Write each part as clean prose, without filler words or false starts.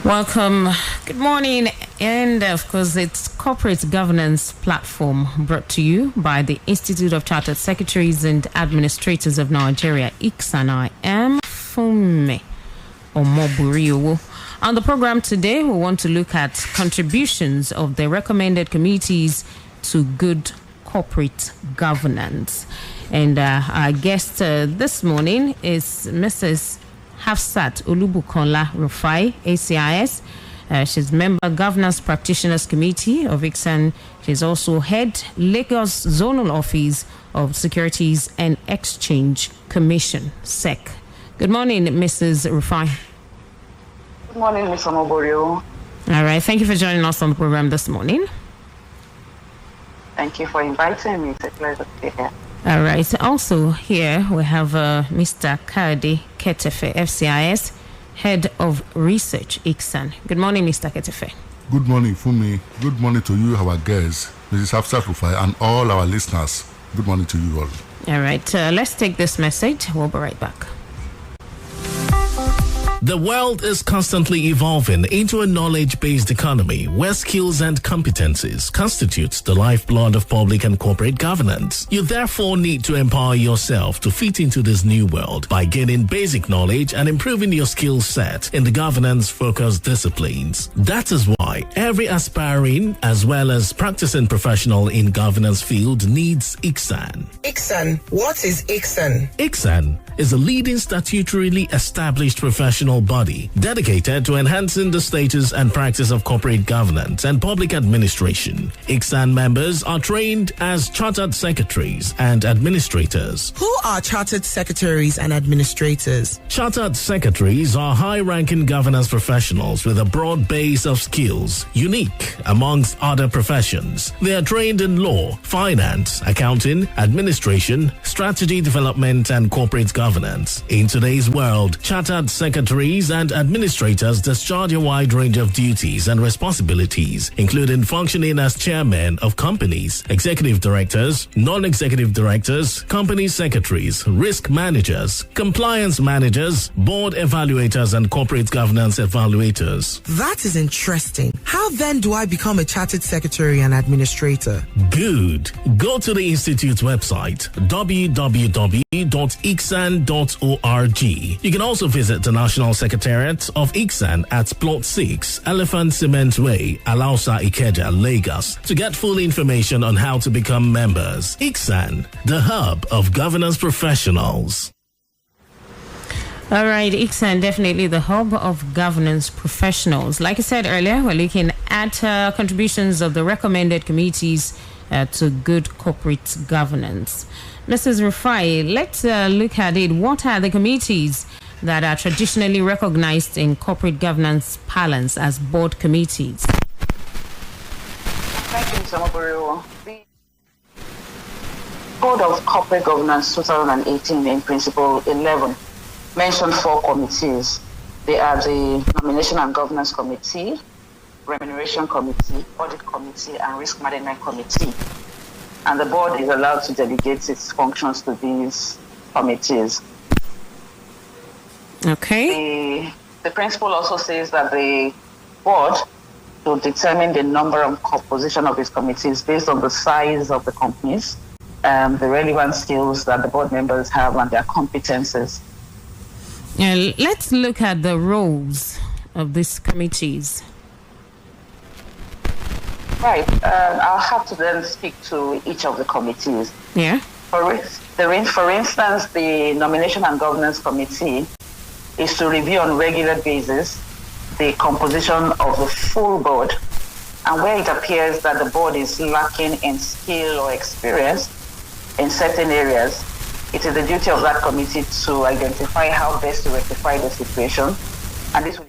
Welcome. Good morning. And of course, it's Corporate Governance Platform brought to you by the Institute of Chartered Secretaries and Administrators of Nigeria, ICSAN. I am Funmi Omoburiwo. On the program today, we want to look at contributions of the recommended committees to good corporate governance. And our guest this morning is Mrs. HAFSAT OLUBUKANLA RUFAI, ACIS. She's member Governance Practitioners Committee of ICSAN. She's also head Lagos Zonal Office of Securities and Exchange Commission, SEC. Good morning, Mrs. RUFAI. Good morning, Mr. Moborio. All right, thank you for joining us on the program this morning. Thank you for inviting me. It's a pleasure to be here. All right. Also here we have Mr. Kade Ketefe, FCIS, Head of Research, ICSAN. Good morning, Mr. Ketefe. Good morning, Funmi. Good morning to you, our guests, Mrs. HAFSAT RUFAI, and all our listeners. Good morning to you all. All right. Let's take this message. We'll be right back. The world is constantly evolving into a knowledge-based economy where skills and competencies constitute the lifeblood of public and corporate governance. You therefore need to empower yourself to fit into this new world by gaining basic knowledge and improving your skill set in the governance-focused disciplines. That is why every aspiring as well as practicing professional in governance field needs ICSAN. ICSAN. What is ICSAN? ICSAN is a leading statutorily established professional body dedicated to enhancing the status and practice of corporate governance and public administration. ICSAN members are trained as chartered secretaries and administrators. Who are chartered secretaries and administrators? Chartered secretaries are high-ranking governance professionals with a broad base of skills, unique amongst other professions. They are trained in law, finance, accounting, administration, strategy development, and corporate governance. In today's world, chartered secretaries and administrators discharge a wide range of duties and responsibilities, including functioning as chairmen of companies, executive directors, non-executive directors, company secretaries, risk managers, compliance managers, board evaluators, and corporate governance evaluators. That is interesting. How then do I become a chartered secretary and administrator? Good. Go to the Institute's website, www.icsan.org. You can also visit the National Secretariat of ICSAN at Plot 6, Elephant Cement Way, Alausa, Ikeja, Lagos, to get full information on how to become members. ICSAN, the hub of governance professionals. All right, ICSAN, definitely the hub of governance professionals. Like I said earlier, we're looking at contributions of the recommended committees to good corporate governance. Mrs. RUFAI, let's look at it. What are the committees that are traditionally recognized in corporate governance parlance as board committees? Thank you, Mr. Moborio. The Code of Corporate Governance 2018 in Principle 11 mentioned 4 committees. They are the Nomination and Governance Committee, Remuneration Committee, Audit Committee, and Risk Management Committee. And the board is allowed to delegate its functions to these committees. Okay. The principle also says that the board will determine the number and composition of its committees based on the size of the companies, the relevant skills that the board members have, and their competences. Let's look at the roles of these committees. Right. I'll have to then speak to each of the committees. Yeah. For instance, the Nomination and Governance Committee is to review on a regular basis the composition of the full board, and where it appears that the board is lacking in skill or experience in certain areas, it is the duty of that committee to identify how best to rectify the situation, and this will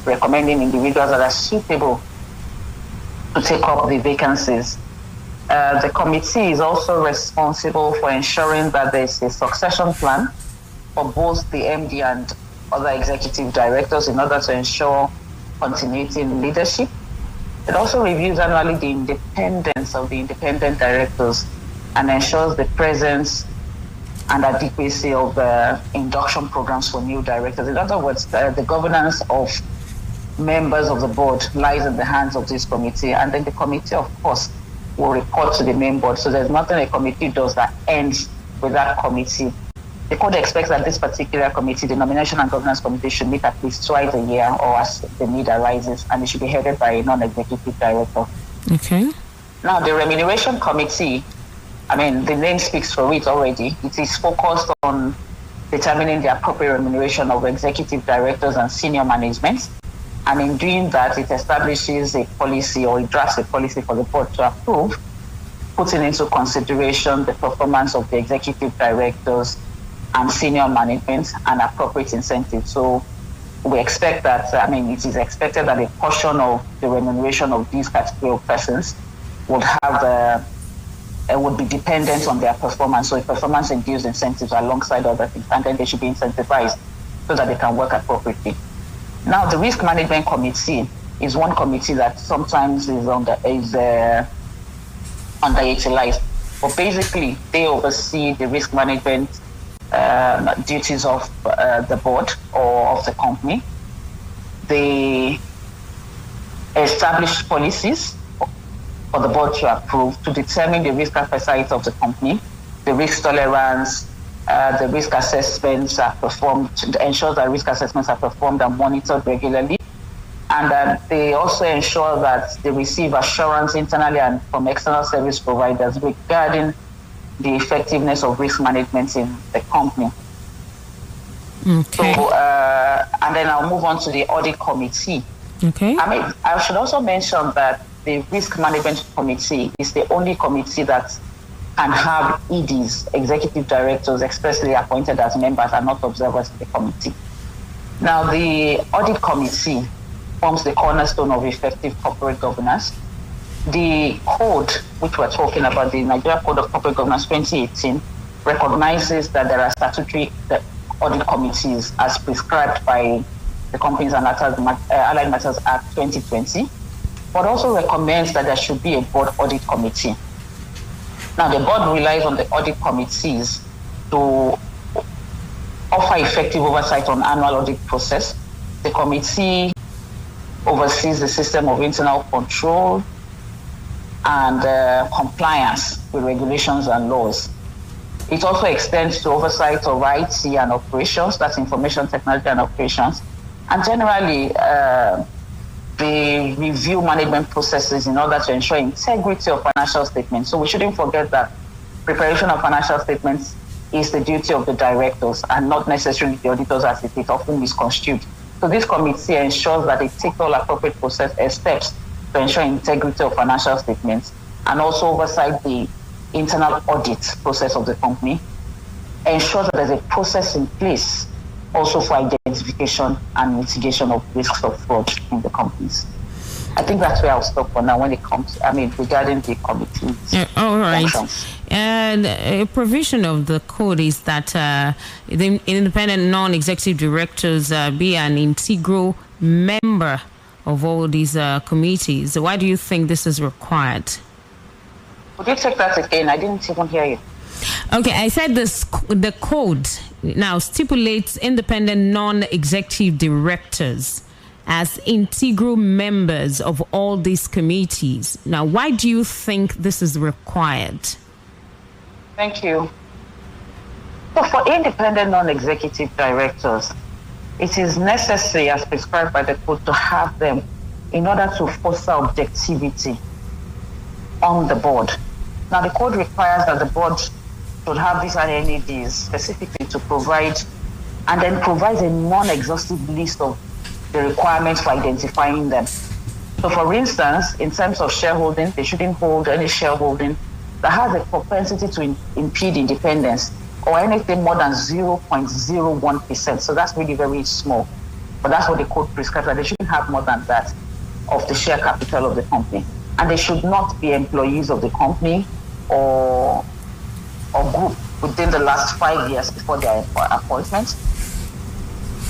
recommending individuals that are suitable to take up the vacancies. The committee is also responsible for ensuring that there is a succession plan for both the MD and other executive directors in order to ensure continuity in leadership. It also reviews annually the independence of the independent directors and ensures the presence and adequacy of induction programs for new directors. In other words, the governance of members of the board lies in the hands of this committee, and then the committee, of course, will report to the main board. So there's nothing a committee does that ends with that committee. The code expects that this particular committee, the Nomination and Governance Committee, should meet at least twice a year or as the need arises, and it should be headed by a non-executive director. Okay. Now, the Remuneration Committee, the name speaks for it already. It is focused on determining the appropriate remuneration of executive directors and senior management. And in doing that, it establishes a policy, or it drafts a policy for the board to approve, putting into consideration the performance of the executive directors and senior management and appropriate incentives. So we expect that, it is expected that a portion of the remuneration of these category of persons would be dependent on their performance. So performance-induced incentives alongside other things, and then they should be incentivized so that they can work appropriately. Now, the Risk Management Committee is one committee that sometimes is underutilized. But basically, they oversee the risk management duties of the board or of the company. They establish policies for the board to approve to determine the risk appetite of the company, the risk tolerance, the risk assessments are performed, to ensure that risk assessments are performed and monitored regularly. And they also ensure that they receive assurance internally and from external service providers regarding the effectiveness of risk management in the company. Okay. So, and then I'll move on to the Audit Committee. Okay. I should also mention that the Risk Management Committee is the only committee that can have EDs, executive directors, expressly appointed as members and not observers in the committee. Now, the Audit Committee forms the cornerstone of effective corporate governance. The code, which we're talking about, the Nigeria Code of Corporate Governance 2018, recognizes that there are statutory audit committees as prescribed by the Companies and Allied Matters Act 2020, but also recommends that there should be a board audit committee. Now, the board relies on the audit committees to offer effective oversight on annual audit process. The committee oversees the system of internal control and compliance with regulations and laws. It also extends to oversight of IT and operations, that's information technology and operations. And generally, they review management processes in order to ensure integrity of financial statements. So we shouldn't forget that preparation of financial statements is the duty of the directors and not necessarily the auditors, as it is often misconstrued. So this committee ensures that they take all appropriate steps to ensure integrity of financial statements and also oversight the internal audit process of the company, ensure that there's a process in place also for identification and mitigation of risks of fraud in the companies. I think that's where I'll stop for now when it comes, regarding the committee's all right. functions. And a provision of the code is that the independent non-executive directors be an integral member of all these committees. Why do you think this is required? Would you take that again? I didn't even hear you. Okay, I said the code now stipulates independent non-executive directors as integral members of all these committees. Now, why do you think this is required? Thank you. So for independent non-executive directors, it is necessary, as prescribed by the code, to have them in order to foster objectivity on the board. Now, the code requires that the board should have these NEDs specifically to provide, and then provides a non-exhaustive list of the requirements for identifying them. So, for instance, in terms of shareholding, they shouldn't hold any shareholding that has a propensity to impede independence or anything more than 0.01%. So that's really very small. But that's what the code prescribes, that they shouldn't have more than that of the share capital of the company. And they should not be employees of the company or group within the last 5 years before their appointment.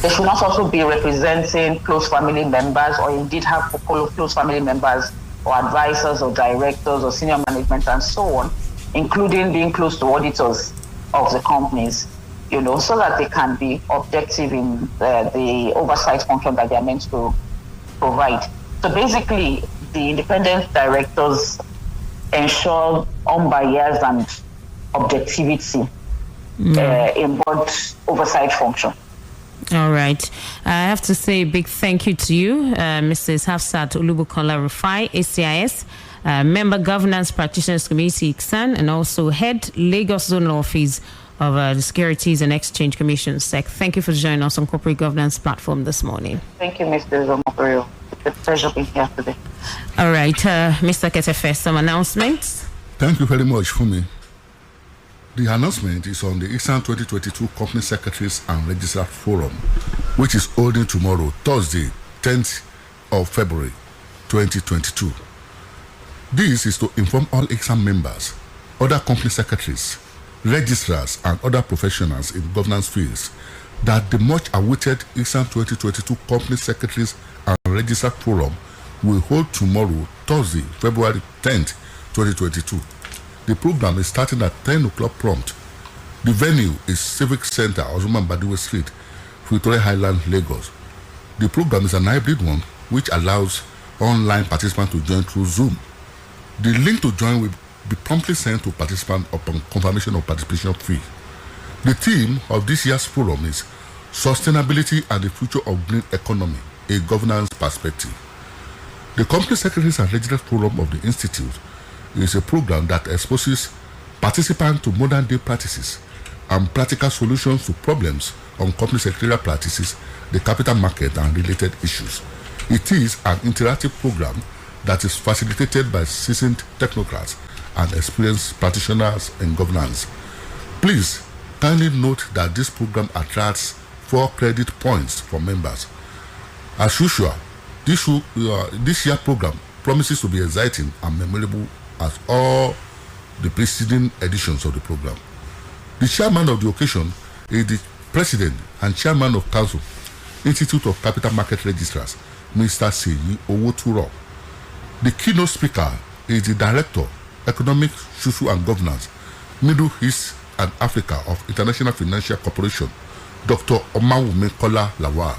They should not also be representing close family members or indeed have close family members or advisors or directors or senior management and so on, including being close to auditors. of the companies, so that they can be objective in the oversight function that they are meant to provide. So basically, the independent directors ensure unbiased and objectivity in board oversight function. All right. I have to say a big thank you to you, Mrs. HAFSAT OLUBUKANLA RUFAI, ACIS, Member Governance Practitioners Committee, ICSAN, and also Head Lagos Zonal Office of the Securities and Exchange Commission, SEC. Thank you for joining us on Corporate Governance Platform this morning. Thank you, Mr. Zomoperio. It's a pleasure being here today. All right. Mr. Ketefe, some announcements? Thank you very much, Fumi. The announcement is on the ICSAN 2022 Company Secretaries and Registrars Forum, which is holding tomorrow, Thursday, 10th of February, 2022. This is to inform all ICSAN members, other company secretaries, registrars, and other professionals in governance fields that the much-awaited ICSAN 2022 Company Secretaries and Registrars Forum will hold tomorrow, Thursday, February 10th, 2022. The program is starting at 10 o'clock prompt. The venue is Civic Center, Ozuman Badiwe Street, Victoria Highland, Lagos. The program is an hybrid one, which allows online participants to join through Zoom. The link to join will be promptly sent to participants upon confirmation of participation fee. The theme of this year's forum is Sustainability and the Future of Green Economy, a Governance Perspective. The Company Secretaries and Registrars Forum of the Institute is a program that exposes participants to modern-day practices and practical solutions to problems on company secretarial practices, the capital market, and related issues. It is an interactive program that is facilitated by seasoned technocrats and experienced practitioners in governance. Please kindly note that this program attracts 4 credit points for members. As usual, this year program promises to be exciting and memorable as all the preceding editions of the program. The chairman of the occasion is the president and chairman of Council, Institute of Capital Market Registrars, Mr. Seyi Owoturo. The keynote speaker is the director, Economic, Social and Governance, Middle East and Africa of International Financial Corporation, Dr. Omawumi Kola Lawal,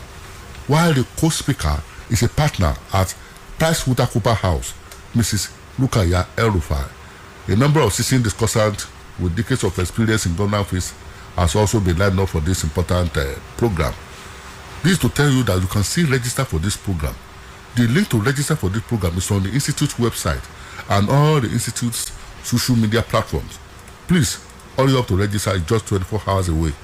while the co-speaker is a partner at PricewaterhouseCoopers House, Mrs. Rukaya El-Rufai. A number of seasoned discussants with decades of experience in governance has also been lined up for this important program. This is to tell you that you can still register for this program. The link to register for this program is on the Institute's website and all the Institute's social media platforms. Please hurry up to register, it's just 24 hours away.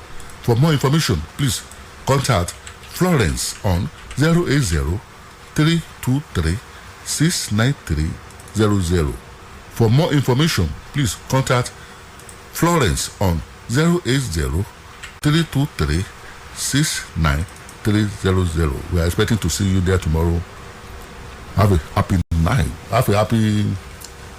For more information, please contact Florence on 080-323-69300. For more information, please contact Florence on 080-323-69300. We are expecting to see you there tomorrow. Have a happy night. Have a happy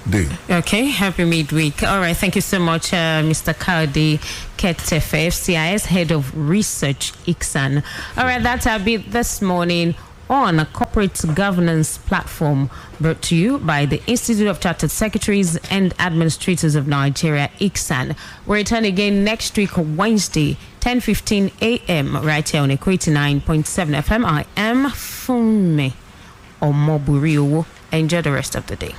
day. Okay, happy midweek. All right, thank you so much, Mr. Kaudi Ketefe, FCIS, Head of Research, ICSAN. All right, that's our bit this morning on a corporate governance platform brought to you by the Institute of Chartered Secretaries and Administrators of Nigeria, ICSAN. We'll return again next week, Wednesday, 10:15 a.m. right here on Equity 9.7 FM. I am Funmi Omoburiwo. Enjoy the rest of the day.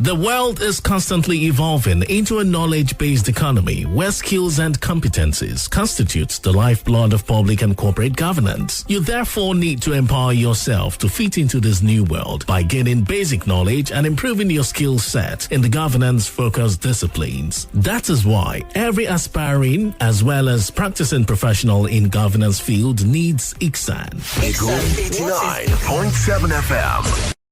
The world is constantly evolving into a knowledge-based economy where skills and competencies constitute the lifeblood of public and corporate governance. You therefore need to empower yourself to fit into this new world by gaining basic knowledge and improving your skill set in the governance-focused disciplines. That is why every aspiring as well as practicing professional in governance field needs ICSAN. Equal 89.7 FM.